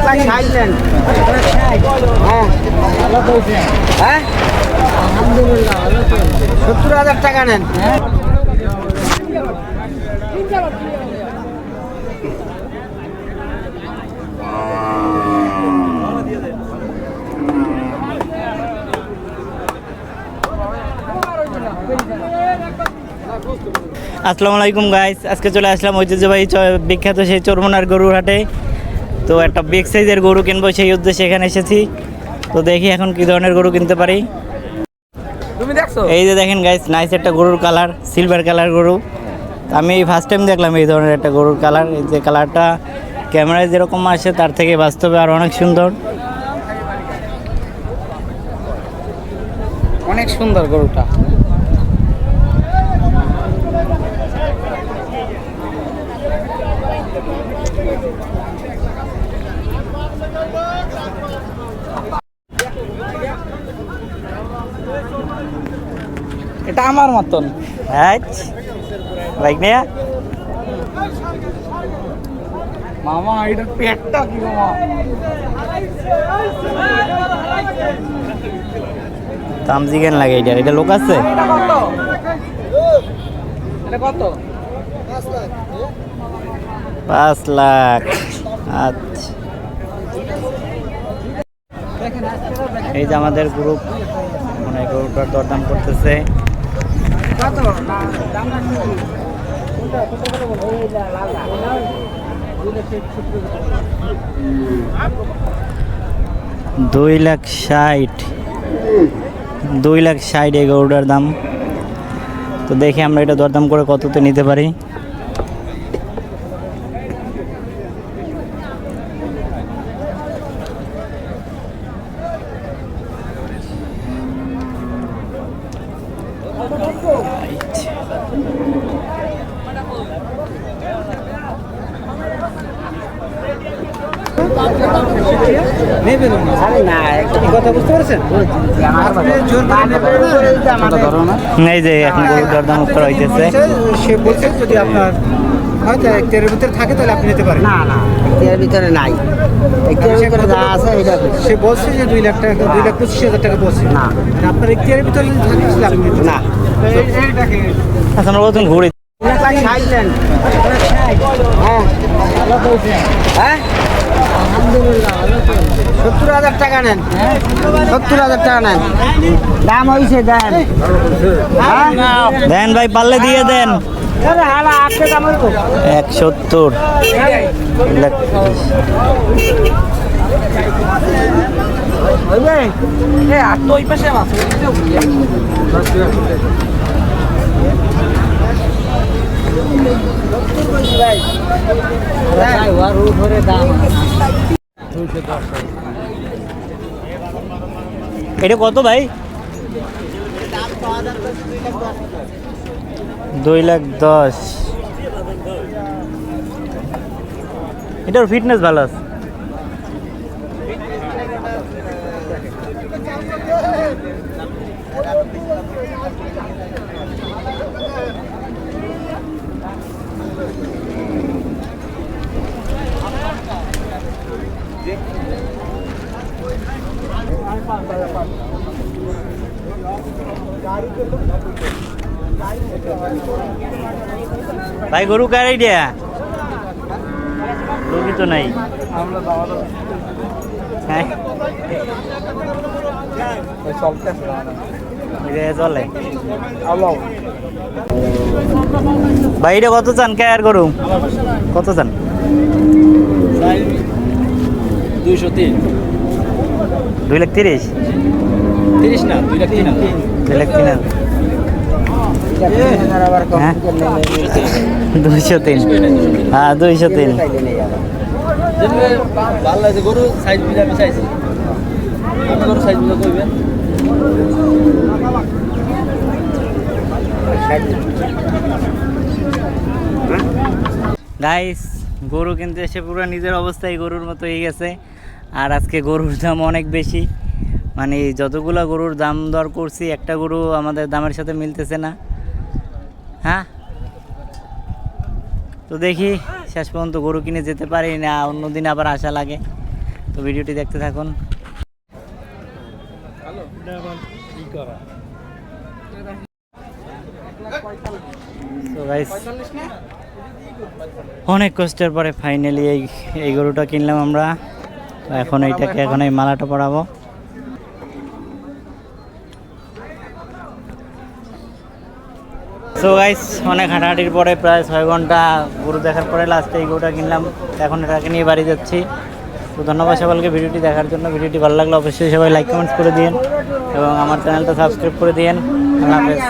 খাইলেন হ্যাঁ আলহামদুলিল্লাহ 70,000 টাকা নেন। আসসালামু আলাইকুম গাইস, আজকে চলে আসলাম ঐতিহ্যবাহী বিখ্যাত সেই চরমনার গরুর হাটে। তো একটা বিগ সাইজের গরু কিনবো, সেই উদ্দেশ্যে এখানে এসেছি। তো দেখি এখন কি ধরনের গরু কিনতে পারি। এই যে দেখেন গাইস, নাইস একটা গরুর কালার, সিলভার কালার গরু। আমি ফার্স্ট টাইম দেখলাম এই ধরনের একটা গরুর কালার। এই যে কালারটা ক্যামেরায় যেরকম আসে তার থেকে বাস্তবে আর অনেক সুন্দর, অনেক সুন্দর গরুটা। এটা আমার মতন মামা, এটা পেটটা কি মামা? তামজিগান লাগে এটা লোক আছে। এটা কত? 5 লাখ। আচ্ছা, এই যে আমাদের গ্রুপ মানে গরুটার দরদাম করতেছে। 2,60,000 2,60,000 এই গরুটার দাম। তো দেখি আমরা এটা দরদাম করে কততে নিতে পারি। এই যে এখন গরুর দরদাম উত্তর হইতেছে। সে বলছে যদি আপনার হয়তো এর ভিতরে থাকে তাহলে আপনি নিতে পারেন। না না, এর ভিতরে নাই, ভিতরে যা আছে এটা সে বলছে যে 2 লাখ টাকা, 2,25,000 টাকা বলছে। না, আপনার এর ভিতরে থাকে আপনি না। আচ্ছা, আমরা কতক্ষণ ঘুরি খাইলেন হ্যাঁ হ্যাঁ আলহামদুলিল্লাহ 70,000 টাকা নেন। 70,000 টাকা নেন, দাম হয়েছে দেন। দেন ভাই, পারলে দিয়ে দেন। 170 এটা কত ভাই? 2,10,000। এটার ফিটনেস ভালো আছে। ভাই গরু কার আইডিয়া? লোকই তো নাই। চলে ভাই, এটা কত চান? কেয়ার গরু কত চান? 203। 2,30,000? 30 না, 2,03,000। 2,03,000? 203। হ্যাঁ, 203। ভালো লাগছে গরু সাইজ বুঝে আমি চাইছি। গরু সাইজ বুঝে কইবেন। গাইস, গরু কিনতে এসে পুরো নিজের অবস্থায় গরুর মতো হয়ে গেছে। আর আজকে গরুর দাম অনেক বেশি, মানে যতগুলো গরুর দাম দর করছি একটা গরু আমাদের দামের সাথে মিলতেছে না। হ্যাঁ, তো দেখি শেষ পর্যন্ত গরু কিনে যেতে পারি না, অন্যদিন আবার আশা লাগে। তো ভিডিওটি দেখতে থাকুন। তো গাইস অনেক কষ্টের পরে ফাইনালি এই গরুটা কিনলাম আমরা। তো এখন এই মালাটা পরাবো। সো গাইস অনেক হাঁটাহাঁটির পরে প্রায় 6 ঘন্টা গরু দেখার পরে লাস্টে এই গরুটা কিনলাম। এখন এটাকে নিয়ে বাড়ি যাচ্ছি। তো ধন্যবাদ সকলকে ভিডিওটি দেখার জন্য। ভিডিওটি ভালো লাগলে অবশ্যই সবাই লাইক কমেন্টস করে দিন এবং আমার চ্যানেলটা সাবস্ক্রাইব করে দিন। আল্লাহ হাফেজ।